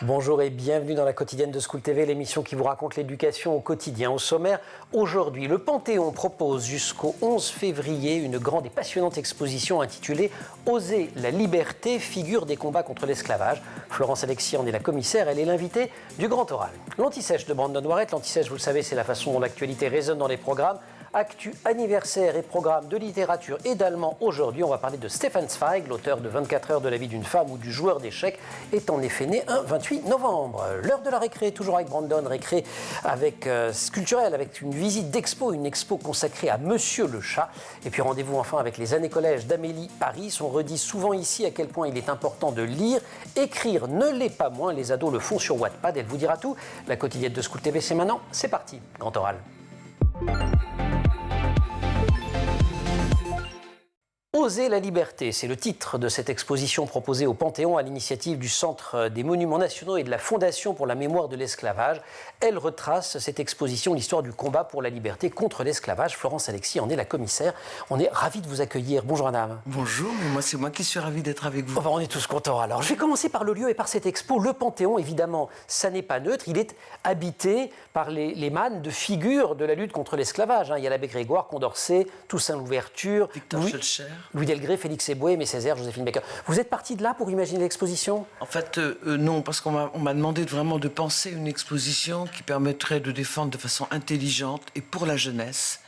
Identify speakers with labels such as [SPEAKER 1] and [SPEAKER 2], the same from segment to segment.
[SPEAKER 1] Bonjour et bienvenue dans la quotidienne de School TV, l'émission qui vous raconte l'éducation au quotidien. Au sommaire, aujourd'hui, le Panthéon propose jusqu'au 11 février une grande et passionnante exposition intitulée « Oser la liberté, figure des combats contre l'esclavage ». Florence Alexis en est la commissaire, elle est l'invitée du Grand Oral. L'Anti-Sèche de Brandon Warrett, l'Anti-Sèche, vous le savez, c'est la façon dont l'actualité résonne dans les programmes. Actu, anniversaire et programme de littérature et d'allemand. Aujourd'hui, on va parler de Stefan Zweig, l'auteur de 24 heures de la vie d'une femme ou du joueur d'échecs, est en effet né un 28 novembre. L'heure de la récré, toujours avec Brandon, récré avec culturel, avec une visite d'expo, une expo consacrée à Monsieur le Chat. Et puis rendez-vous enfin avec les années collège d'Amélie Paris. On redit souvent ici à quel point il est important de lire. Écrire ne l'est pas moins, les ados le font sur Wattpad, elle vous dira tout. La quotidienne de School TV, c'est maintenant, c'est parti, Grand Oral. Oser la liberté, c'est le titre de cette exposition proposée au Panthéon à l'initiative du Centre des Monuments Nationaux et de la Fondation pour la mémoire de l'esclavage. Elle retrace, cette exposition, l'histoire du combat pour la liberté contre l'esclavage. Florence Alexis en est la commissaire. On est ravis de vous accueillir. Bonjour madame.
[SPEAKER 2] Bonjour, mais c'est moi qui suis ravi d'être avec vous.
[SPEAKER 1] On est tous contents alors. Je vais commencer par le lieu et par cette expo. Le Panthéon, évidemment, ça n'est pas neutre. Il est habité par les mânes de figures de la lutte contre l'esclavage. Il y a l'abbé Grégoire, Condorcet, Toussaint Louverture,
[SPEAKER 2] Victor Schœlcher,
[SPEAKER 1] Louis Delgrès, Félix Éboué, Aimé Césaire, Joséphine Baker. Vous êtes parti de là pour imaginer l'exposition ?
[SPEAKER 2] En fait, non, parce qu'on m'a demandé vraiment de penser une exposition qui permettrait de défendre de façon intelligente et pour la jeunesse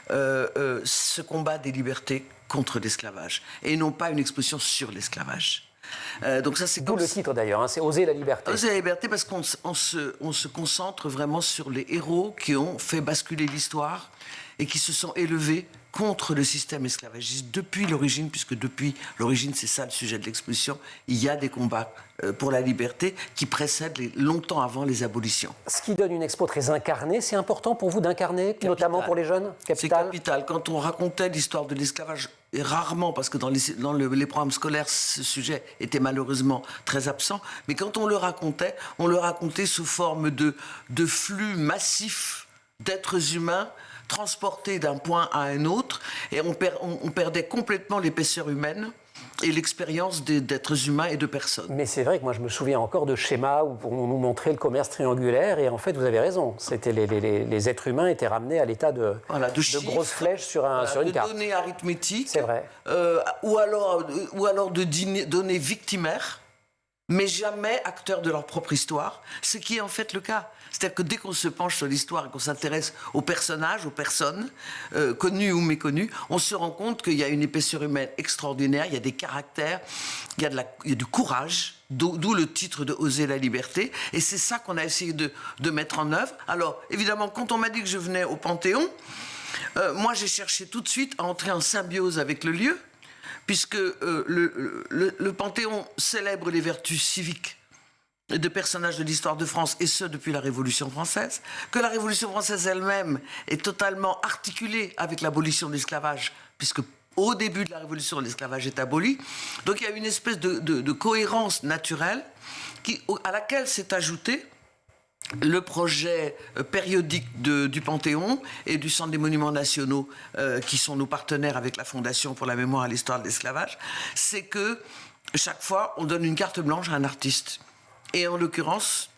[SPEAKER 2] ce combat des libertés contre l'esclavage. Et non pas une exposition sur l'esclavage. Donc ça, c'est
[SPEAKER 1] d'où le titre d'ailleurs, c'est Oser la liberté.
[SPEAKER 2] Oser la liberté parce qu'on se concentre vraiment sur les héros qui ont fait basculer l'histoire et qui se sont élevés contre le système esclavagiste depuis l'origine, puisque depuis l'origine, c'est ça le sujet de l'exposition, il y a des combats pour la liberté qui précèdent longtemps avant les abolitions.
[SPEAKER 1] Ce qui donne une expo très incarnée, c'est important pour vous d'incarner, notamment pour les jeunes ?
[SPEAKER 2] C'est capital. Quand on racontait l'histoire de l'esclavage, et rarement, parce que dans les programmes scolaires, ce sujet était malheureusement très absent, mais quand on le racontait sous forme de flux massifs d'êtres humains transportés d'un point à un autre, et on perdait complètement l'épaisseur humaine et l'expérience d'êtres humains et de personnes.
[SPEAKER 1] Mais c'est vrai que moi je me souviens encore de schémas où on nous montrait le commerce triangulaire, et en fait vous avez raison, c'était les êtres humains étaient ramenés à l'état de chiffres, grosses flèches sur une carte.
[SPEAKER 2] De données arithmétiques,
[SPEAKER 1] c'est vrai.
[SPEAKER 2] Ou alors de données victimaires, mais jamais acteurs de leur propre histoire, ce qui est en fait le cas. C'est-à-dire que dès qu'on se penche sur l'histoire et qu'on s'intéresse aux personnages, aux personnes, connues ou méconnues, on se rend compte qu'il y a une épaisseur humaine extraordinaire, il y a des caractères, il y a du courage, d'où le titre de Oser la liberté. Et c'est ça qu'on a essayé de mettre en œuvre. Alors, évidemment, quand on m'a dit que je venais au Panthéon, moi j'ai cherché tout de suite à entrer en symbiose avec le lieu, puisque le Panthéon célèbre les vertus civiques de personnages de l'histoire de France, et ce depuis la Révolution française, que la Révolution française elle-même est totalement articulée avec l'abolition de l'esclavage, puisque au début de la Révolution, l'esclavage est aboli. Donc il y a une espèce de cohérence naturelle à laquelle s'est ajouté le projet périodique du Panthéon et du Centre des Monuments Nationaux, qui sont nos partenaires avec la Fondation pour la mémoire et l'histoire de l'esclavage. C'est que chaque fois, on donne une carte blanche à un artiste. Et en l'occurrence,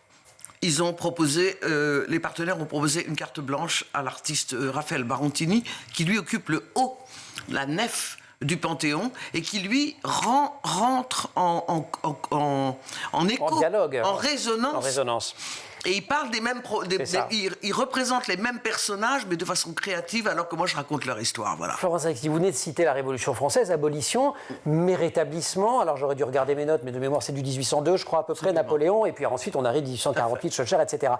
[SPEAKER 2] les partenaires ont proposé une carte blanche à l'artiste Raphaël Barontini, qui lui occupe le haut, la nef du Panthéon, et qui lui rentre en écho,
[SPEAKER 1] en dialogue,
[SPEAKER 2] en résonance. Et il parle il représente les mêmes personnages, mais de façon créative, alors que moi je raconte leur histoire. Voilà.
[SPEAKER 1] Florence Alexis, vous venez de citer la Révolution française, abolition, mais rétablissement. Alors j'aurais dû regarder mes notes, mais de mémoire c'est du 1802, je crois à peu près, Napoléon, et puis ensuite on arrive 1848, Schœlcher, etc.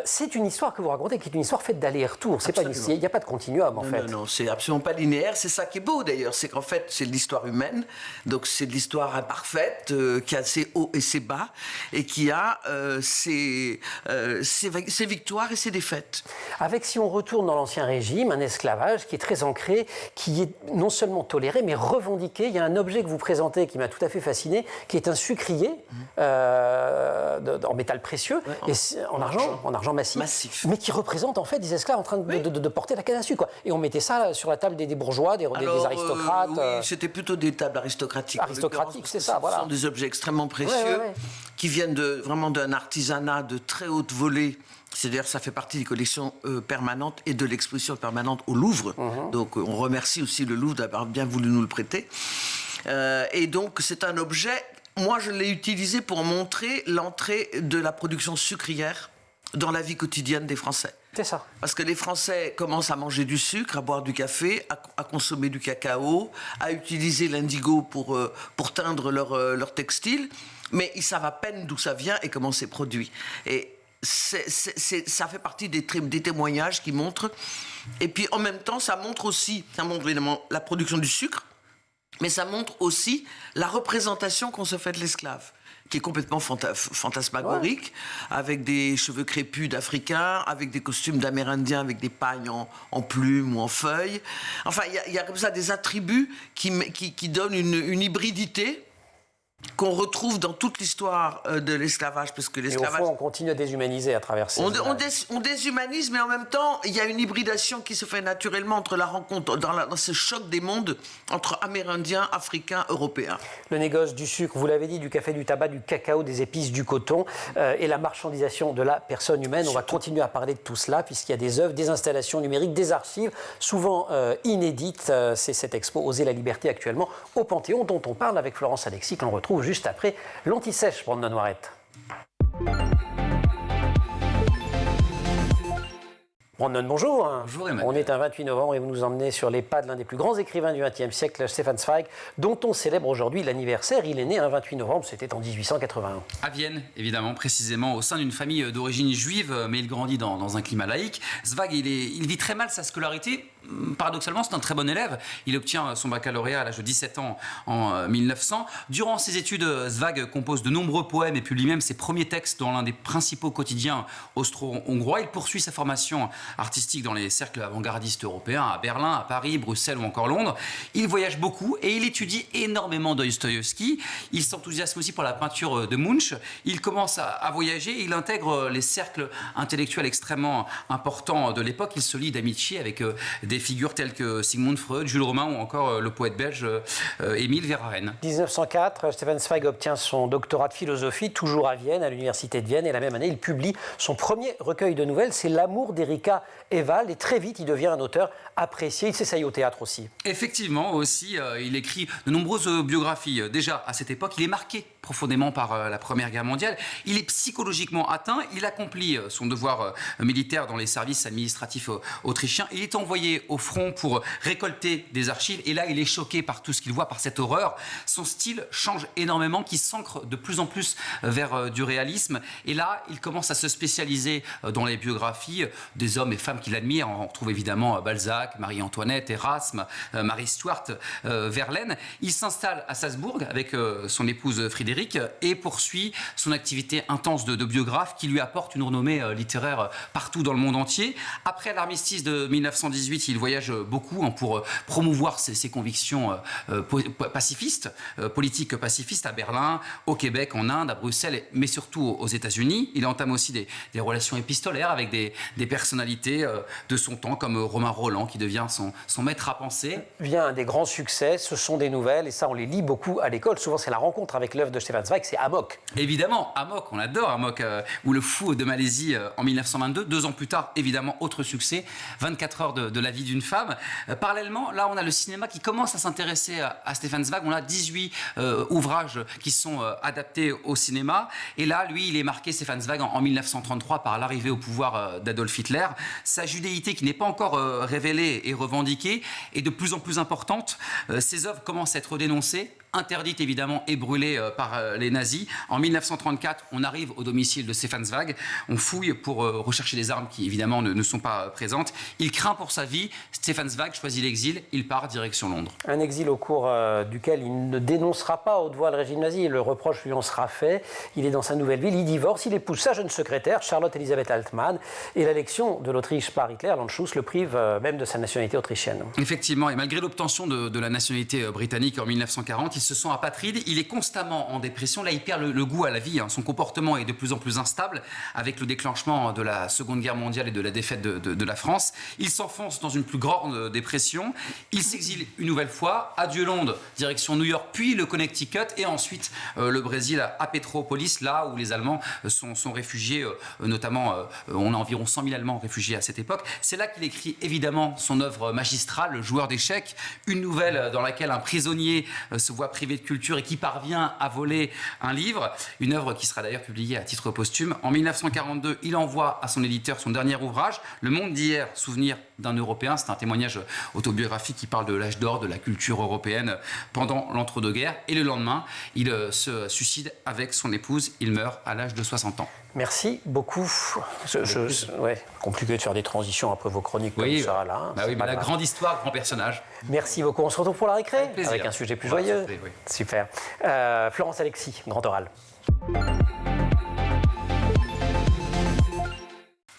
[SPEAKER 1] C'est une histoire que vous racontez, qui est une histoire faite d'aller-retour. Il n'y a pas de continuum en fait.
[SPEAKER 2] Non, c'est absolument pas linéaire. C'est ça qui est beau d'ailleurs, c'est qu'en fait c'est de l'histoire humaine, donc c'est de l'histoire imparfaite, qui a ses hauts et ses bas, et qui a ses ses victoires et ses défaites.
[SPEAKER 1] Avec, si on retourne dans l'Ancien Régime, un esclavage qui est très ancré, qui est non seulement toléré, mais revendiqué. Il y a un objet que vous présentez qui m'a tout à fait fasciné, qui est un sucrier en métal précieux, et en argent massif, mais qui représente en fait des esclaves en train de porter la canne à sucre, quoi. Et on mettait ça sur la table des bourgeois, des aristocrates.
[SPEAKER 2] Oui, c'était plutôt des tables aristocratiques.
[SPEAKER 1] Aristocratiques, c'est ça, voilà.
[SPEAKER 2] Ce sont des objets extrêmement précieux qui viennent vraiment d'un artisanat de très haute volée. C'est-à-dire, ça fait partie des collections permanentes et de l'exposition permanente au Louvre. Donc, on remercie aussi le Louvre d'avoir bien voulu nous le prêter. Et donc, c'est un objet. Moi, je l'ai utilisé pour montrer l'entrée de la production sucrière dans la vie quotidienne des Français.
[SPEAKER 1] C'est ça.
[SPEAKER 2] Parce que les Français commencent à manger du sucre, à boire du café, à consommer du cacao, à utiliser l'indigo pour teindre leur textile, mais ils savent à peine d'où ça vient et comment c'est produit. Et ça fait partie des témoignages qui montrent. Et puis en même temps, ça montre évidemment la production du sucre, mais ça montre aussi la représentation qu'on se fait de l'esclave, qui est complètement fantasmagorique, avec des cheveux crépus d'Africains, avec des costumes d'Amérindiens, avec des pagnes en plumes ou en feuilles. Enfin, il y a comme ça des attributs qui donnent une hybridité qu'on retrouve dans toute l'histoire de l'esclavage, parce que l'esclavage...
[SPEAKER 1] Et au fond, on continue à déshumaniser à travers ces
[SPEAKER 2] on déshumanise, mais en même temps, il y a une hybridation qui se fait naturellement entre la rencontre, dans ce choc des mondes, entre Amérindiens, Africains, Européens.
[SPEAKER 1] Le négoce du sucre, vous l'avez dit, du café, du tabac, du cacao, des épices, du coton, et la marchandisation de la personne humaine. On va continuer à parler de tout cela, puisqu'il y a des œuvres, des installations numériques, des archives, souvent inédites. C'est cette expo Oser la liberté actuellement au Panthéon, dont on parle avec Florence Alexis, que l'on retrouve juste après l'Anti-Sèche, Brandon Noiret. Brandon, bonjour.
[SPEAKER 3] Bonjour Emmanuel.
[SPEAKER 1] On est un 28 novembre et vous nous emmenez sur les pas de l'un des plus grands écrivains du XXe siècle, Stefan Zweig, dont on célèbre aujourd'hui l'anniversaire. Il est né un 28 novembre, c'était en 1881.
[SPEAKER 3] À Vienne, évidemment, précisément, au sein d'une famille d'origine juive, mais il grandit dans un climat laïque. Zweig, il vit très mal sa scolarité. Paradoxalement, c'est un très bon élève. Il obtient son baccalauréat à l'âge de 17 ans en 1900. Durant ses études, Zweig compose de nombreux poèmes et publie même ses premiers textes dans l'un des principaux quotidiens austro-hongrois. Il poursuit sa formation artistique dans les cercles avant-gardistes européens, à Berlin, à Paris, Bruxelles ou encore Londres. Il voyage beaucoup et il étudie énormément Dostoïevski. Il s'enthousiasme aussi pour la peinture de Munch. Il commence à voyager, il intègre les cercles intellectuels extrêmement importants de l'époque. Il se lie d'amitié avec des figures telles que Sigmund Freud, Jules Romain ou encore le poète belge Émile Verhaeren.
[SPEAKER 1] 1904, Stefan Zweig obtient son doctorat de philosophie, toujours à Vienne, à l'université de Vienne, et la même année, il publie son premier recueil de nouvelles, c'est L'amour d'Erika Ewald, et très vite, il devient un auteur apprécié. Il s'essaye au théâtre aussi.
[SPEAKER 3] Effectivement, aussi, il écrit de nombreuses biographies. Déjà, à cette époque, il est marqué profondément par la Première Guerre mondiale. Il est psychologiquement atteint. Il accomplit son devoir militaire dans les services administratifs autrichiens. Il est envoyé au front pour récolter des archives. Et là, il est choqué par tout ce qu'il voit, par cette horreur. Son style change énormément, qui s'ancre de plus en plus vers du réalisme. Et là, il commence à se spécialiser dans les biographies des hommes et femmes qu'il admire. On retrouve évidemment Balzac, Marie-Antoinette, Erasme, Marie Stuart, Verlaine. Il s'installe à Salzbourg avec son épouse Frédéric et poursuit son activité intense de biographe qui lui apporte une renommée littéraire partout dans le monde entier. Après l'armistice de 1918, il voyage beaucoup pour promouvoir ses convictions pacifistes, politiques pacifistes à Berlin, au Québec, en Inde, à Bruxelles, mais surtout aux États-Unis. Il entame aussi des relations épistolaires avec des personnalités de son temps, comme Romain Rolland, qui devient son maître à penser.
[SPEAKER 1] Vient un des grands succès, ce sont des nouvelles, et ça on les lit beaucoup à l'école. Souvent c'est la rencontre avec l'œuvre de Stefan Zweig, c'est Amok.
[SPEAKER 3] Évidemment, Amok, on adore Amok, ou Le Fou de Malaisie en 1922. 2 ans plus tard, évidemment, autre succès, 24 heures de la vie d'une femme. Parallèlement, là on a le cinéma qui commence à s'intéresser à Stefan Zweig. On a 18 ouvrages qui sont adaptés au cinéma. Et là, lui, il est marqué, Stefan Zweig, en 1933 par l'arrivée au pouvoir d'Adolf Hitler. Sa judéité, qui n'est pas encore révélée et revendiquée, est de plus en plus importante. Ses œuvres commencent à être dénoncées interdite évidemment et brûlée par les nazis. En 1934, on arrive au domicile de Stefan Zweig. On fouille pour rechercher des armes qui évidemment ne sont pas présentes. Il craint pour sa vie. Stefan Zweig choisit l'exil. Il part direction Londres.
[SPEAKER 1] Un exil au cours duquel il ne dénoncera pas à haute voix le régime nazi. Le reproche lui en sera fait. Il est dans sa nouvelle ville. Il divorce. Il épouse sa jeune secrétaire, Charlotte Elisabeth Altmann. Et l'élection de l'Autriche par Hitler, L'Anschluss, le prive même de sa nationalité autrichienne.
[SPEAKER 3] Effectivement, et malgré l'obtention de la nationalité britannique en 1940, il se sent apatride, il est constamment en dépression, là il perd le goût à la vie, son comportement est de plus en plus instable avec le déclenchement de la Seconde Guerre mondiale et de la défaite de la France. Il s'enfonce dans une plus grande dépression, il s'exile une nouvelle fois, adieu Londres, direction New York, puis le Connecticut et ensuite le Brésil à Petropolis, là où les Allemands sont réfugiés, notamment on a environ 100 000 Allemands réfugiés à cette époque. C'est là qu'il écrit évidemment son œuvre magistrale, Le joueur d'échecs, une nouvelle dans laquelle un prisonnier se voit privé de culture et qui parvient à voler un livre, une œuvre qui sera d'ailleurs publiée à titre posthume. En 1942, il envoie à son éditeur son dernier ouvrage, Le monde d'hier, souvenir d'un Européen. C'est un témoignage autobiographique qui parle de l'âge d'or de la culture européenne pendant l'entre-deux-guerres. Et le lendemain, il se suicide avec son épouse. Il meurt à l'âge de 60 ans.
[SPEAKER 1] Merci beaucoup. Compliqué de faire des transitions après vos chroniques comme ça. Là,
[SPEAKER 3] oui, mais la grande histoire, grand personnage.
[SPEAKER 1] Merci beaucoup. On se retrouve pour la récré avec un sujet plus joyeux.
[SPEAKER 3] Oui.
[SPEAKER 1] Super. Florence Alexis, grand oral.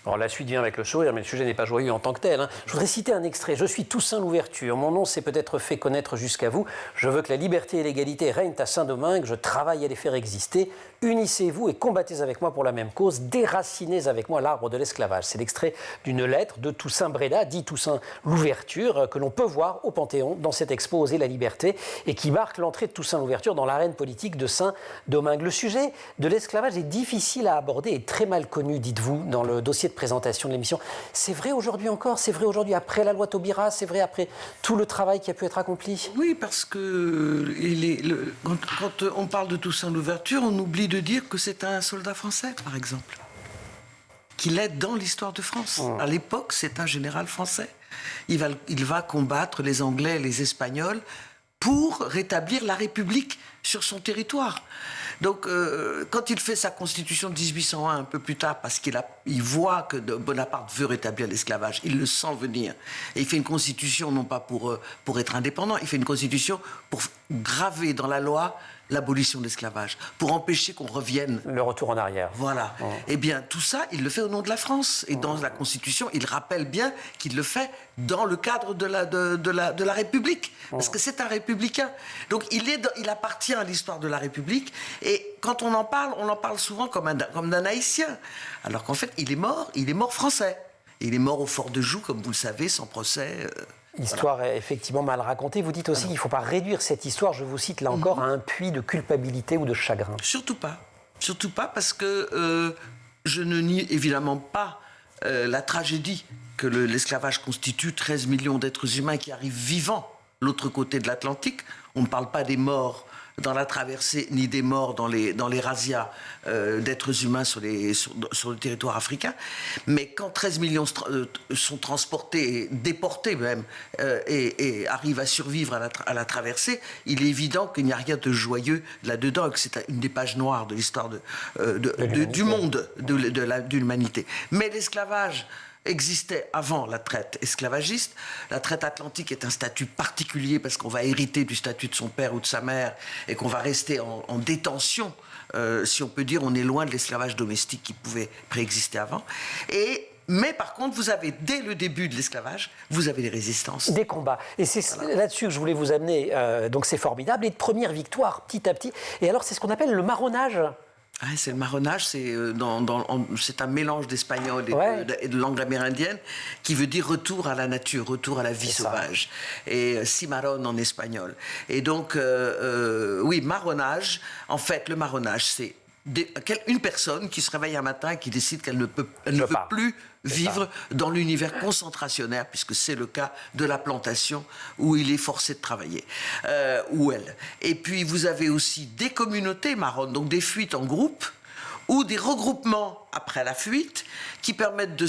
[SPEAKER 1] Alors la suite vient avec le sourire, mais le sujet n'est pas joyeux en tant que tel. Je voudrais citer un extrait. Je suis Toussaint Louverture. Mon nom s'est peut-être fait connaître jusqu'à vous. Je veux que la liberté et l'égalité règnent à Saint-Domingue. Je travaille à les faire exister. Unissez-vous et combattez avec moi pour la même cause. Déracinez avec moi l'arbre de l'esclavage. C'est l'extrait d'une lettre de Toussaint Bréda, dit Toussaint Louverture, que l'on peut voir au Panthéon dans cette expo Oser la liberté et qui marque l'entrée de Toussaint Louverture dans l'arène politique de Saint-Domingue. Le sujet de l'esclavage est difficile à aborder et très mal connu, dites-vous, dans le dossier de présentation de l'émission. C'est vrai aujourd'hui encore, c'est vrai aujourd'hui après la loi Taubira, c'est vrai après tout le travail qui a pu être accompli.
[SPEAKER 2] Oui, parce que quand on parle de Toussaint Louverture, on oublie de dire que c'est un soldat français, par exemple, qu'il est dans l'histoire de France. À l'époque, c'est un général français. Il va combattre les Anglais et les Espagnols pour rétablir la République sur son territoire. Donc, quand il fait sa constitution de 1801, un peu plus tard, parce qu'il voit que Bonaparte veut rétablir l'esclavage, il le sent venir. Et il fait une constitution, non pas pour être indépendant, il fait une constitution pour graver dans la loi l'abolition de l'esclavage, pour empêcher qu'on revienne.
[SPEAKER 1] Le retour en arrière.
[SPEAKER 2] Voilà. Eh bien, tout ça, il le fait au nom de la France. Et dans la Constitution, il rappelle bien qu'il le fait dans le cadre de la République. Parce que c'est un républicain. Donc, il appartient à l'histoire de la République. Et quand on en parle souvent comme d'un haïtien. Alors qu'en fait, il est mort français. Il est mort au fort de Joux, comme vous le savez, sans procès.
[SPEAKER 1] Histoire effectivement mal racontée. Vous dites aussi qu'il ne faut pas réduire cette histoire, je vous cite là encore, à un puits de culpabilité ou de chagrin.
[SPEAKER 2] Surtout pas. Surtout pas, parce que je ne nie évidemment pas la tragédie que l'esclavage constitue, 13 millions d'êtres humains qui arrivent vivants de l'autre côté de l'Atlantique. On ne parle pas des morts dans la traversée, ni des morts dans les razzias d'êtres humains sur le territoire africain. Mais quand 13 millions sont transportés, déportés même, et arrivent à survivre à la traversée, il est évident qu'il n'y a rien de joyeux là-dedans, et que c'est une des pages noires de l'histoire du monde, de l'humanité. Mais l'esclavage existait avant la traite esclavagiste. La traite atlantique est un statut particulier parce qu'on va hériter du statut de son père ou de sa mère et qu'on va rester en détention. Si on peut dire, on est loin de l'esclavage domestique qui pouvait préexister avant. Mais par contre, vous avez, dès le début de l'esclavage, vous avez des résistances.
[SPEAKER 1] Des combats. Et c'est là-dessus que je voulais vous amener. Donc c'est formidable. Et de première victoire, petit à petit. Et alors, c'est ce qu'on appelle le marronnage.
[SPEAKER 2] Ah, c'est le marronnage, c'est un mélange d'espagnol et de langue amérindienne qui veut dire retour à la nature, retour à la vie sauvage. Et cimarrón en espagnol. Et donc, oui, marronnage. En fait, le marronnage, c'est une personne qui se réveille un matin et qui décide qu'elle ne peut plus vivre dans l'univers concentrationnaire, puisque c'est le cas de la plantation où il est forcé de travailler, ou elle. Et puis vous avez aussi des communautés marronnes, donc des fuites en groupe, ou des regroupements après la fuite, qui permettent de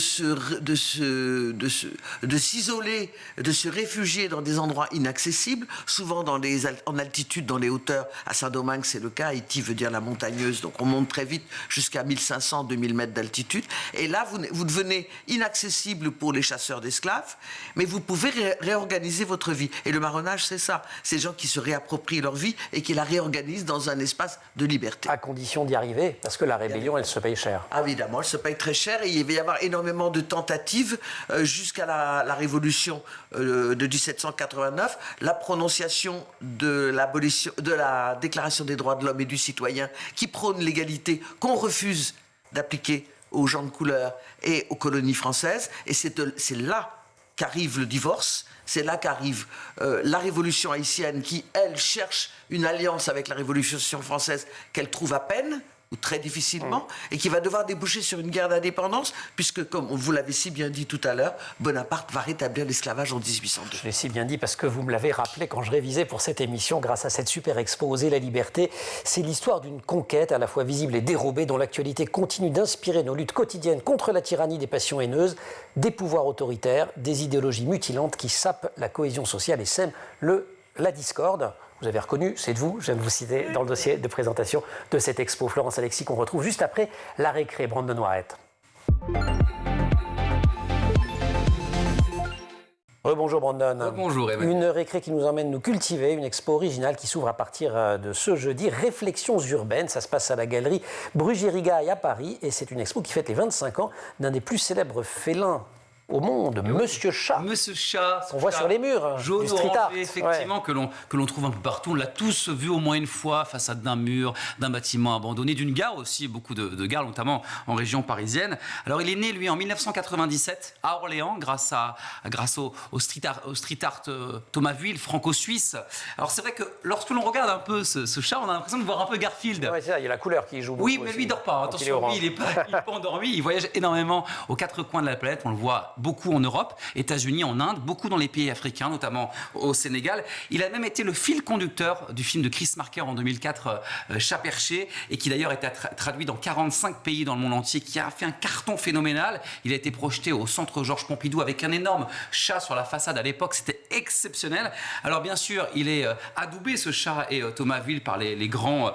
[SPEAKER 2] s'isoler, de se réfugier dans des endroits inaccessibles, souvent en altitude, dans les hauteurs. À Saint-Domingue, c'est le cas. Haïti veut dire la montagneuse, donc on monte très vite jusqu'à 1500, 2000 mètres d'altitude. Et là, vous devenez inaccessible pour les chasseurs d'esclaves, mais vous pouvez réorganiser votre vie. Et le marronnage, c'est ça. C'est des gens qui se réapproprient leur vie et qui la réorganisent dans un espace de liberté.
[SPEAKER 1] À condition d'y arriver, parce que la rébellion, elle se paye cher.
[SPEAKER 2] Ah, évidemment, elle se paye très cher et il va y avoir énormément de tentatives jusqu'à la révolution de 1789, la prononciation de la Déclaration des droits de l'homme et du citoyen qui prône l'égalité qu'on refuse d'appliquer aux gens de couleur et aux colonies françaises. Et c'est là qu'arrive le divorce. C'est là qu'arrive la révolution haïtienne qui, elle, cherche une alliance avec la révolution française qu'elle trouve à peine ou très difficilement, et qui va devoir déboucher sur une guerre d'indépendance, puisque, comme vous l'avez si bien dit tout à l'heure, Bonaparte va rétablir l'esclavage en 1802.
[SPEAKER 1] Je l'ai si bien dit parce que vous me l'avez rappelé quand je révisais pour cette émission, grâce à cette super expo Oser la liberté. C'est l'histoire d'une conquête à la fois visible et dérobée, dont l'actualité continue d'inspirer nos luttes quotidiennes contre la tyrannie des passions haineuses, des pouvoirs autoritaires, des idéologies mutilantes qui sapent la cohésion sociale et sèment la discorde. Vous avez reconnu, c'est de vous, je viens de vous citer dans le dossier de présentation de cette expo. Florence Alexis, qu'on retrouve juste après la récré. Brandon Noiret. Rebonjour Brandon.
[SPEAKER 3] Bonjour Emmanuel.
[SPEAKER 1] Une récré qui nous emmène nous cultiver, une expo originale qui s'ouvre à partir de ce jeudi. Réflexions urbaines, ça se passe à la galerie Bruguière à Paris et c'est une expo qui fête les 25 ans d'un des plus célèbres félins au monde, Monsieur Chat.
[SPEAKER 3] Monsieur Chat.
[SPEAKER 1] On voit sur les murs,
[SPEAKER 3] jaune
[SPEAKER 1] du street art.
[SPEAKER 3] Effectivement, ouais. que l'on trouve un peu partout. On l'a tous vu au moins une fois, façade d'un mur, d'un bâtiment abandonné, d'une gare aussi, beaucoup de gares, notamment en région parisienne. Alors, il est né, lui, en 1997, à Orléans, grâce au street art Thomas Vuil, franco-suisse. Alors, c'est vrai que lorsque l'on regarde un peu ce chat, on a l'impression de voir un peu Garfield.
[SPEAKER 1] Ouais, c'est ça, il y a la couleur qui joue beaucoup.
[SPEAKER 3] Oui, mais lui, il ne dort pas. Attention, lui, il n'est pas endormi. Il voyage énormément aux quatre coins de la planète. On le voit beaucoup en Europe, États-Unis, en Inde, beaucoup dans les pays africains, notamment au Sénégal. Il a même été le fil conducteur du film de Chris Marker en 2004, Chat perché, et qui d'ailleurs a été traduit dans 45 pays dans le monde entier, qui a fait un carton phénoménal. Il a été projeté au centre Georges Pompidou avec un énorme chat sur la façade à l'époque. C'était exceptionnel. Alors bien sûr, il est adoubé, ce chat, et Thomas Vuil, par les grands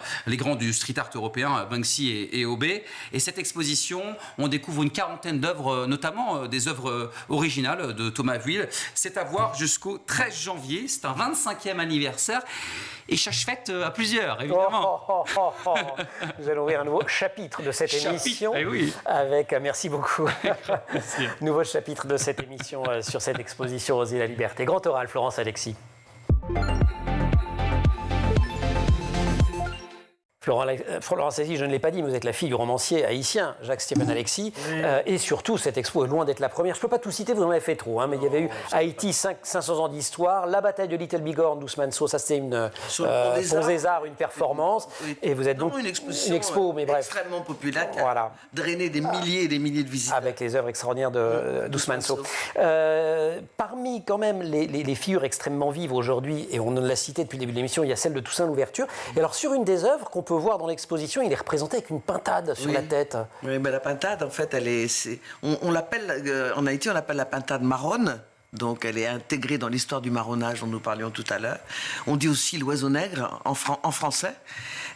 [SPEAKER 3] du street art européen, Banksy et Aubé. Et cette exposition, on découvre une quarantaine d'œuvres, notamment des œuvres originales de Thomas Vuil. C'est à voir jusqu'au 13 janvier. C'est un 25e anniversaire. Et ça se fête à plusieurs, évidemment.
[SPEAKER 1] Nous allons ouvrir un nouveau chapitre de cette émission.
[SPEAKER 3] Eh oui.
[SPEAKER 1] Avec, merci beaucoup. Nouveau chapitre de cette émission sur cette exposition Oser la liberté. Grand oral, Florence Alexis. Florence Alexis, je ne l'ai pas dit, mais vous êtes la fille du romancier haïtien Jacques-Stéphane Alexis. Et surtout, cette expo est loin d'être la première. Je ne peux pas tout citer, vous en avez fait trop. Mais il y avait eu Haïti, 500 ans d'histoire, la bataille de Little Bighorn d'Ousmane Sow, ça c'était une Pont des Arts, une performance.
[SPEAKER 2] Oui.
[SPEAKER 1] Et vous êtes donc
[SPEAKER 2] une
[SPEAKER 1] expo, mais bref.
[SPEAKER 2] Extrêmement populaire, qui a drainé des milliers et des milliers de visiteurs.
[SPEAKER 1] Avec les œuvres extraordinaires d'Ousmane Sow. Parmi quand même les figures extrêmement vives aujourd'hui, et on l'a cité depuis le début de l'émission, il y a celle de Toussaint Louverture. Et alors sur une des œuvres qu'on peut voir dans l'exposition, il est représenté avec une pintade sur la tête.
[SPEAKER 2] Oui, mais la pintade, en fait, on l'appelle, en Haïti, on l'appelle la pintade marronne. Donc, elle est intégrée dans l'histoire du marronnage dont nous parlions tout à l'heure. On dit aussi l'oiseau nègre en français.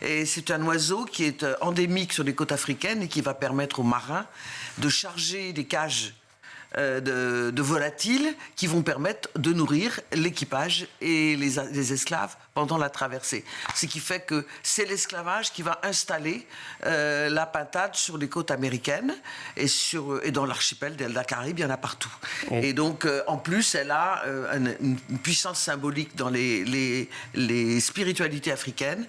[SPEAKER 2] Et c'est un oiseau qui est endémique sur les côtes africaines et qui va permettre aux marins de charger des cages de volatiles qui vont permettre de nourrir l'équipage et les esclaves pendant la traversée. Ce qui fait que c'est l'esclavage qui va installer la pintade sur les côtes américaines et dans l'archipel de la Caraïbe, il y en a partout. Et donc, en plus, elle a une puissance symbolique dans les spiritualités africaines,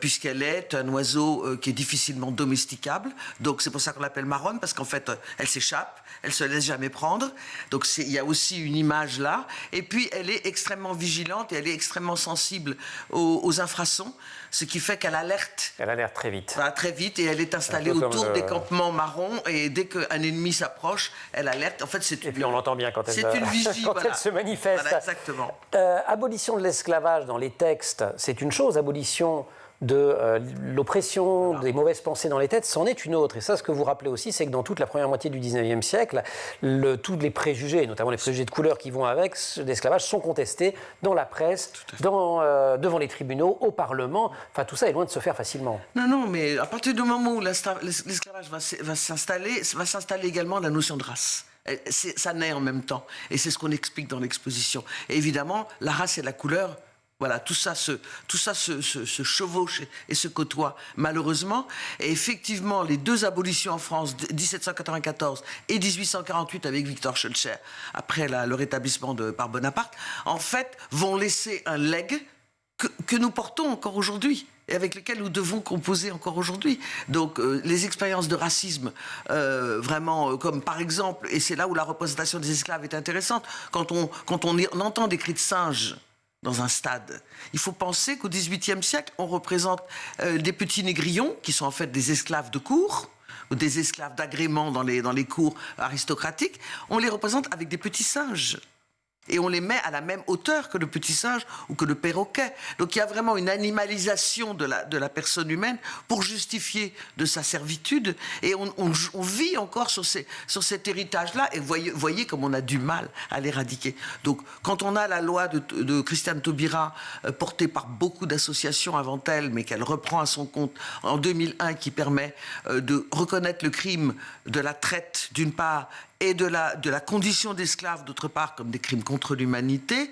[SPEAKER 2] puisqu'elle est un oiseau qui est difficilement domesticable. Donc, c'est pour ça qu'on l'appelle marronne, parce qu'en fait, elle s'échappe, elle se laisse jamais prendre. Donc il y a aussi une image là. Et puis elle est extrêmement vigilante et elle est extrêmement sensible aux infrasons, ce qui fait qu'elle alerte.
[SPEAKER 1] Elle alerte très vite.
[SPEAKER 2] Très vite, et elle est installée autour des campements marrons. Et dès qu'un ennemi s'approche, elle alerte. En fait,
[SPEAKER 1] et puis on l'entend bien quand elle,
[SPEAKER 2] une vigie,
[SPEAKER 1] quand elle se manifeste.
[SPEAKER 2] Voilà, exactement.
[SPEAKER 1] Abolition de l'esclavage dans les textes, c'est une chose. Abolition de l'oppression, des mauvaises pensées dans les têtes, c'en est une autre. Et ça, ce que vous rappelez aussi, c'est que dans toute la première moitié du 19e siècle, tous les préjugés, notamment les préjugés de couleur qui vont avec l'esclavage, sont contestés dans la presse, devant les tribunaux, au Parlement. Enfin, tout ça est loin de se faire facilement.
[SPEAKER 2] Non, mais à partir du moment où l'esclavage va s'installer également la notion de race. Ça naît en même temps. Et c'est ce qu'on explique dans l'exposition. Et évidemment, la race et la couleur, voilà, tout ça se chevauche et se côtoie, malheureusement. Et effectivement, les deux abolitions en France, 1794 et 1848 avec Victor Schœlcher, après le rétablissement par Bonaparte, en fait, vont laisser un legs que nous portons encore aujourd'hui et avec lesquels nous devons composer encore aujourd'hui. Donc les expériences de racisme, vraiment, comme par exemple, et c'est là où la représentation des esclaves est intéressante, quand on entend des cris de singe dans un stade, il faut penser qu'au XVIIIe siècle, on représente des petits négrillons, qui sont en fait des esclaves de cour, ou des esclaves d'agrément dans les cours aristocratiques, on les représente avec des petits singes. Et on les met à la même hauteur que le petit singe ou que le perroquet. Donc il y a vraiment une animalisation de la personne humaine pour justifier de sa servitude. Et on vit encore sur cet héritage-là. Et voyez comme on a du mal à l'éradiquer. Donc quand on a la loi de Christiane Taubira, portée par beaucoup d'associations avant elle, mais qu'elle reprend à son compte en 2001, qui permet de reconnaître le crime de la traite d'une part, et de la condition d'esclave, d'autre part, comme des crimes contre l'humanité,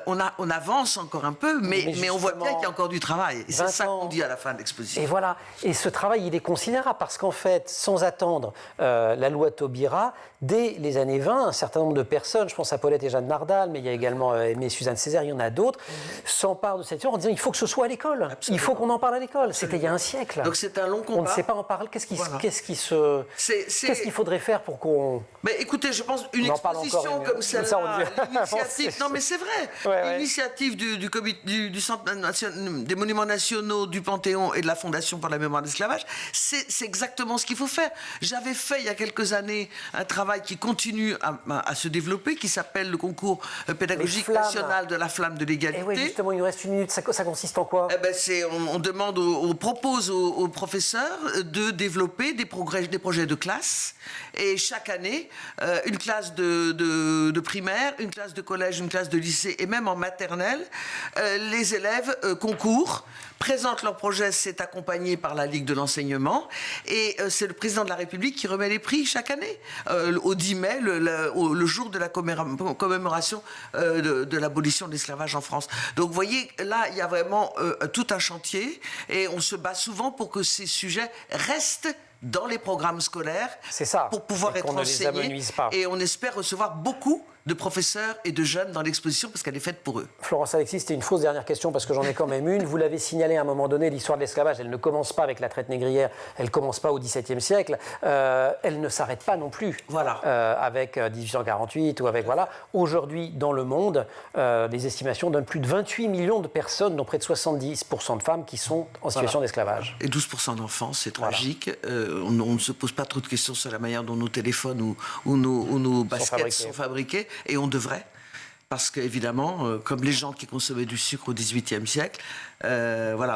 [SPEAKER 2] on avance encore un peu, mais on voit bien qu'il y a encore du travail. Et c'est ça qu'on dit à la fin de l'exposition.
[SPEAKER 1] Et voilà. Et ce travail, il est considérable, parce qu'en fait, sans attendre la loi Taubira, dès les années 20, un certain nombre de personnes, je pense à Paulette et Jeanne Nardal, mais il y a également Aimée Suzanne Césaire, il y en a d'autres, s'emparent de cette question en disant il faut que ce soit à l'école. Absolument. Il faut qu'on en parle à l'école. C'était il y a un siècle.
[SPEAKER 2] Donc c'est un long combat.
[SPEAKER 1] On ne sait pas en parler. Qu'est-ce qu'il faudrait faire pour qu'on...
[SPEAKER 2] Mais écoutez, je pense une exposition comme celle-là, l'initiative, non mais c'est vrai, l'initiative du Centre des Monuments Nationaux, du Panthéon et de la Fondation pour la mémoire de l'esclavage, c'est exactement ce qu'il faut faire. J'avais fait il y a quelques années un travail qui continue à se développer, qui s'appelle le concours pédagogique national de la flamme de l'égalité.
[SPEAKER 1] Et oui, justement, il nous reste une minute. Ça consiste en quoi?
[SPEAKER 2] On demande, on propose aux professeurs de développer des projets de classe, et chaque année, une classe de primaire, une classe de collège, une classe de lycée, et même en maternelle, les élèves concourent, présentent leur projet, c'est accompagné par la Ligue de l'enseignement, et c'est le président de la République qui remet les prix chaque année, au 10 mai, le jour de la commémoration de l'abolition de l'esclavage en France. Donc vous voyez, là, il y a vraiment tout un chantier, et on se bat souvent pour que ces sujets restent dans les programmes scolaires,
[SPEAKER 1] c'est ça,
[SPEAKER 2] pour pouvoir être enseignés. Et on espère recevoir beaucoup de professeurs et de jeunes dans l'exposition parce qu'elle est faite pour eux.
[SPEAKER 1] Florence Alexis, c'était une fausse dernière question parce que j'en ai quand même une. Vous l'avez signalé à un moment donné, l'histoire de l'esclavage, elle ne commence pas avec la traite négrière, elle ne commence pas au XVIIe siècle, elle ne s'arrête pas non plus avec 1848 ou avec... Voilà. Aujourd'hui, dans le monde, des estimations donnent plus de 28 millions de personnes, dont près de 70% de femmes qui sont en situation d'esclavage.
[SPEAKER 2] Et 12% d'enfants, c'est tragique. On ne se pose pas trop de questions sur la manière dont nos téléphones ou nos baskets sont fabriqués. Et on devrait, parce qu'évidemment, comme les gens qui consommaient du sucre au XVIIIe siècle,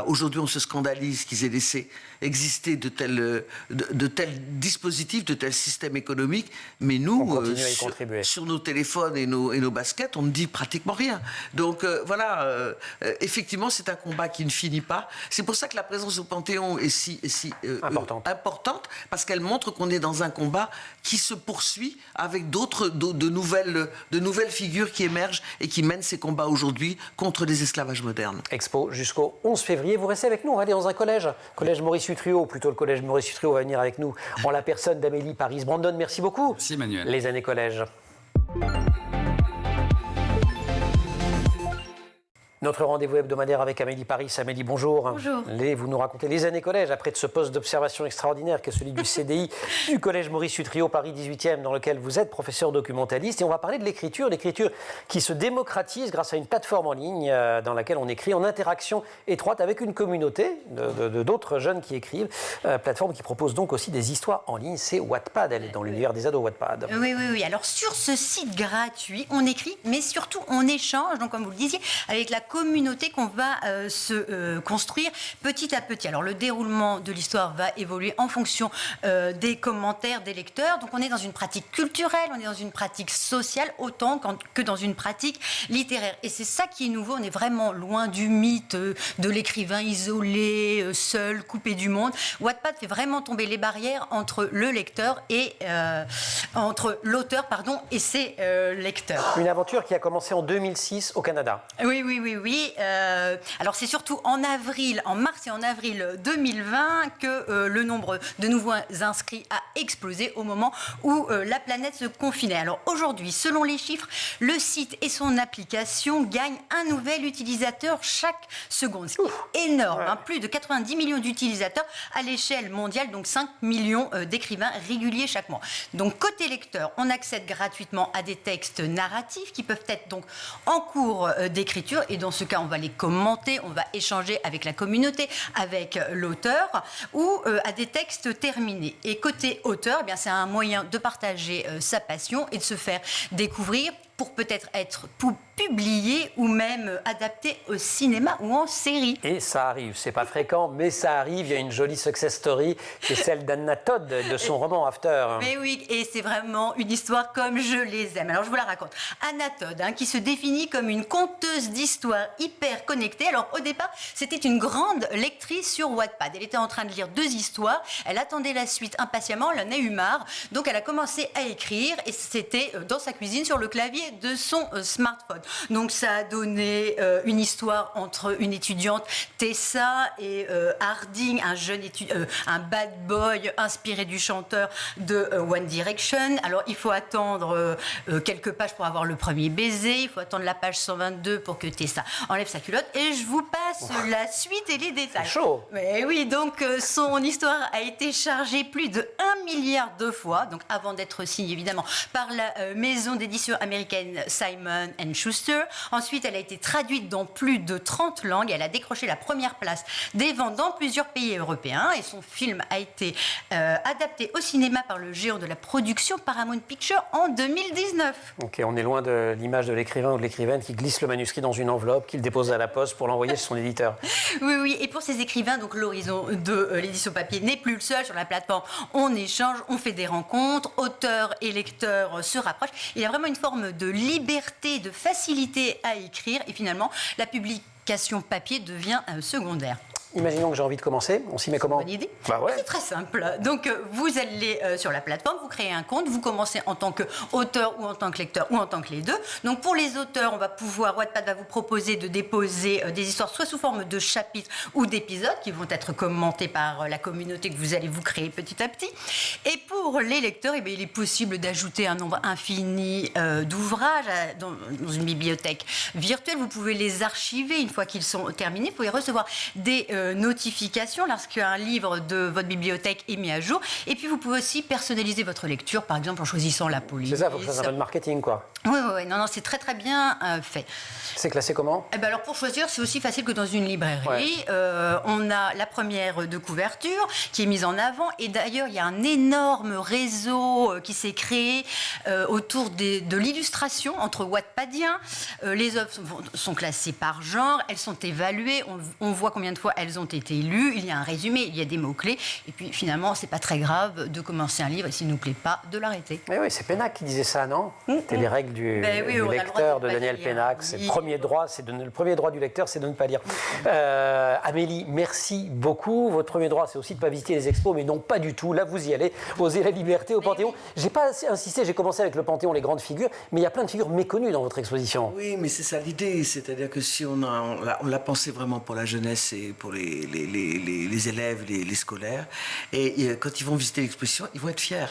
[SPEAKER 2] aujourd'hui on se scandalise qu'ils aient laissé exister de tels dispositifs, de tels systèmes économiques, mais nous, sur nos téléphones et nos baskets, on ne dit pratiquement rien. Donc effectivement, c'est un combat qui ne finit pas. C'est pour ça que la présence au Panthéon est si importante, parce qu'elle montre qu'on est dans un combat qui se poursuit avec de nouvelles figures qui émergent et qui mènent ces combats aujourd'hui contre les esclavages modernes.
[SPEAKER 1] Expo jusqu'au 11 février. Vous restez avec nous, on va aller dans un collège Maurice Utrio, plutôt le collège Maurice Utrio va venir avec nous en la personne d'Amélie Paris. Brandon, merci beaucoup.
[SPEAKER 3] Merci Emmanuel.
[SPEAKER 1] Les années collège. Notre rendez-vous hebdomadaire avec Amélie Paris. Amélie, bonjour.
[SPEAKER 4] Bonjour.
[SPEAKER 1] Vous nous racontez les années collège, après de ce poste d'observation extraordinaire qu'est celui du CDI du collège Maurice Utrio, Paris 18e, dans lequel vous êtes professeur documentaliste. Et on va parler de l'écriture qui se démocratise grâce à une plateforme en ligne dans laquelle on écrit en interaction étroite avec une communauté d'autres jeunes qui écrivent. Plateforme qui propose donc aussi des histoires en ligne. C'est Wattpad, elle est dans l'univers des ados Wattpad.
[SPEAKER 4] Oui. Alors sur ce site gratuit, on écrit, mais surtout on échange, donc comme vous le disiez, avec la communauté qu'on va se construire petit à petit. Alors le déroulement de l'histoire va évoluer en fonction des commentaires des lecteurs. Donc on est dans une pratique culturelle, on est dans une pratique sociale autant que dans une pratique littéraire. Et c'est ça qui est nouveau, on est vraiment loin du mythe de l'écrivain isolé, seul, coupé du monde. Wattpad fait vraiment tomber les barrières entre le lecteur et entre l'auteur et ses lecteurs.
[SPEAKER 1] Une aventure qui a commencé en 2006 au Canada.
[SPEAKER 4] Oui. Alors c'est surtout en mars et en avril 2020 que le nombre de nouveaux inscrits a explosé au moment où la planète se confinait. Alors aujourd'hui, selon les chiffres, le site et son application gagnent un nouvel utilisateur chaque seconde, ce qui est énorme. Ouais. Plus de 90 millions d'utilisateurs à l'échelle mondiale, donc 5 millions d'écrivains réguliers chaque mois. Donc côté lecteur, on accède gratuitement à des textes narratifs qui peuvent être donc en cours d'écriture, et dans ce cas, on va les commenter, on va échanger avec la communauté, avec l'auteur, ou à des textes terminés. Et côté auteur, eh bien, c'est un moyen de partager sa passion et de se faire découvrir pour peut-être être publié ou même adapté au cinéma ou en série.
[SPEAKER 1] Et ça arrive, c'est pas fréquent, mais ça arrive. Il y a une jolie success story, c'est celle d'Anna Todd, de son roman After.
[SPEAKER 4] Mais oui, et c'est vraiment une histoire comme je les aime. Alors je vous la raconte. Anna Todd, qui se définit comme une conteuse d'histoires hyper connectée. Alors au départ, c'était une grande lectrice sur Wattpad. Elle était en train de lire 2 histoires, elle attendait la suite impatiemment, elle en a eu marre. Donc elle a commencé à écrire, et c'était dans sa cuisine sur le clavier de son smartphone. Donc ça a donné une histoire entre une étudiante, Tessa, et Harding, un bad boy inspiré du chanteur de One Direction. Alors il faut attendre quelques pages pour avoir le premier baiser, il faut attendre la page 122 pour que Tessa enlève sa culotte, et je vous passe la suite et les détails.
[SPEAKER 1] C'est chaud.
[SPEAKER 4] Mais oui, donc son histoire a été chargée plus de 1 milliard de fois, donc avant d'être signée évidemment par la maison d'édition américaine Simon & Schuster. Ensuite, elle a été traduite dans plus de 30 langues. Elle a décroché la première place des ventes dans plusieurs pays européens, et son film a été adapté au cinéma par le géant de la production Paramount Pictures en 2019.
[SPEAKER 1] Ok, on est loin de l'image de l'écrivain ou de l'écrivaine qui glisse le manuscrit dans une enveloppe, qui le dépose à la poste pour l'envoyer chez son éditeur.
[SPEAKER 4] Oui, et pour ces écrivains, donc l'horizon de l'édition papier n'est plus le seul. Sur la plateforme, on échange, on fait des rencontres, auteurs et lecteurs se rapprochent. Il y a vraiment une forme de liberté, de facilité à écrire, et finalement, la publication papier devient secondaire.
[SPEAKER 1] Imaginons que j'ai envie de commencer, on s'y met comment?
[SPEAKER 4] Bonne idée.
[SPEAKER 1] Bah ouais.
[SPEAKER 4] C'est très simple. Donc vous allez sur la plateforme, vous créez un compte, vous commencez en tant qu'auteur ou en tant que lecteur ou en tant que les deux. Donc pour les auteurs, Wattpad va vous proposer de déposer des histoires soit sous forme de chapitres ou d'épisodes qui vont être commentés par la communauté que vous allez vous créer petit à petit. Et pour les lecteurs, il est possible d'ajouter un nombre infini d'ouvrages dans une bibliothèque virtuelle. Vous pouvez les archiver une fois qu'ils sont terminés. Vous pouvez recevoir des notification lorsqu'un livre de votre bibliothèque est mis à jour. Et puis vous pouvez aussi personnaliser votre lecture, par exemple en choisissant la police.
[SPEAKER 1] C'est ça, il faut que ça soit un peu de marketing, quoi.
[SPEAKER 4] Oui, non, c'est très très bien fait.
[SPEAKER 1] C'est classé comment?
[SPEAKER 4] Alors pour choisir, c'est aussi facile que dans une librairie. Ouais. On a la première de couverture qui est mise en avant, et d'ailleurs il y a un énorme réseau qui s'est créé autour de l'illustration entre Wattpadiens. Les œuvres sont classées par genre, elles sont évaluées, on voit combien de fois elles ont été lues, il y a un résumé, il y a des mots-clés, et puis finalement c'est pas très grave de commencer un livre, et s'il ne nous plaît pas, de l'arrêter.
[SPEAKER 1] Mais oui, c'est Pénac qui disait ça, non? C'était les règles du lecteur de Daniel Pénac. C'est le premier droit du lecteur, c'est de ne pas lire. Amélie, merci beaucoup. Votre premier droit, c'est aussi de ne pas visiter les expos, mais non, pas du tout. Là, vous y allez. Osez la liberté au Panthéon. J'ai pas assez insisté, j'ai commencé avec le Panthéon, les grandes figures, mais il y a plein de figures méconnues dans votre exposition.
[SPEAKER 2] Oui, mais c'est ça l'idée. C'est-à-dire que si on l'a pensé vraiment pour la jeunesse et pour les élèves, les scolaires, et quand ils vont visiter l'exposition, ils vont être fiers.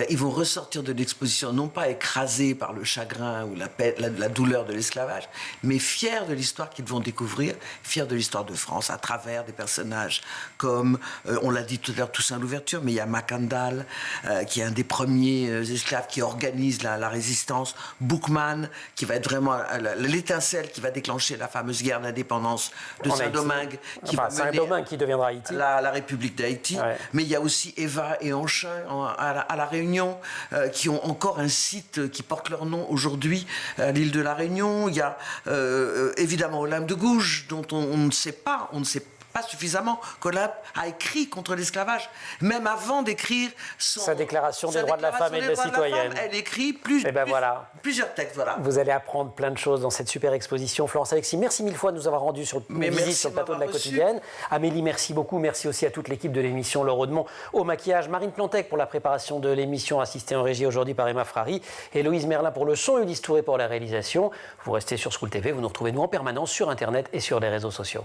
[SPEAKER 2] Ils vont ressortir de l'exposition, non pas écrasés par le chagrin ou la douleur de l'esclavage, mais fiers de l'histoire qu'ils vont découvrir, fiers de l'histoire de France à travers des personnages comme, on l'a dit tout à l'heure, Toussaint Louverture, mais il y a Macandal, qui est un des premiers esclaves qui organise la résistance, Boukman, qui va être vraiment l'étincelle qui va déclencher la fameuse guerre d'indépendance de Saint-Domingue.
[SPEAKER 1] Saint-Domingue qui deviendra Haïti.
[SPEAKER 2] La République d'Haïti.
[SPEAKER 1] Ouais.
[SPEAKER 2] Mais il y a aussi Eva et Anchin à la Réunion, qui ont encore un site qui porte leur nom aujourd'hui à l'île de la Réunion. Il y a évidemment Olympe de Gouges, dont on ne sait pas suffisamment qu'Olympe a écrit contre l'esclavage. Même avant d'écrire
[SPEAKER 1] sa déclaration des droits de la femme et de la citoyenne.
[SPEAKER 2] Elle écrit plusieurs textes. Voilà.
[SPEAKER 1] Vous allez apprendre plein de choses dans cette super exposition. Florence Alexis, merci mille fois de nous avoir rendu sur le plateau de la quotidienne. Amélie, merci beaucoup. Merci aussi à toute l'équipe de l'émission, Laure Audemont au maquillage, Marine Plantec pour la préparation de l'émission, assistée en régie aujourd'hui par Emma Frari, et Loïse Merlin pour le son, Ulysse Touré pour la réalisation. Vous restez sur School TV, vous nous retrouvez nous en permanence sur Internet et sur les réseaux sociaux.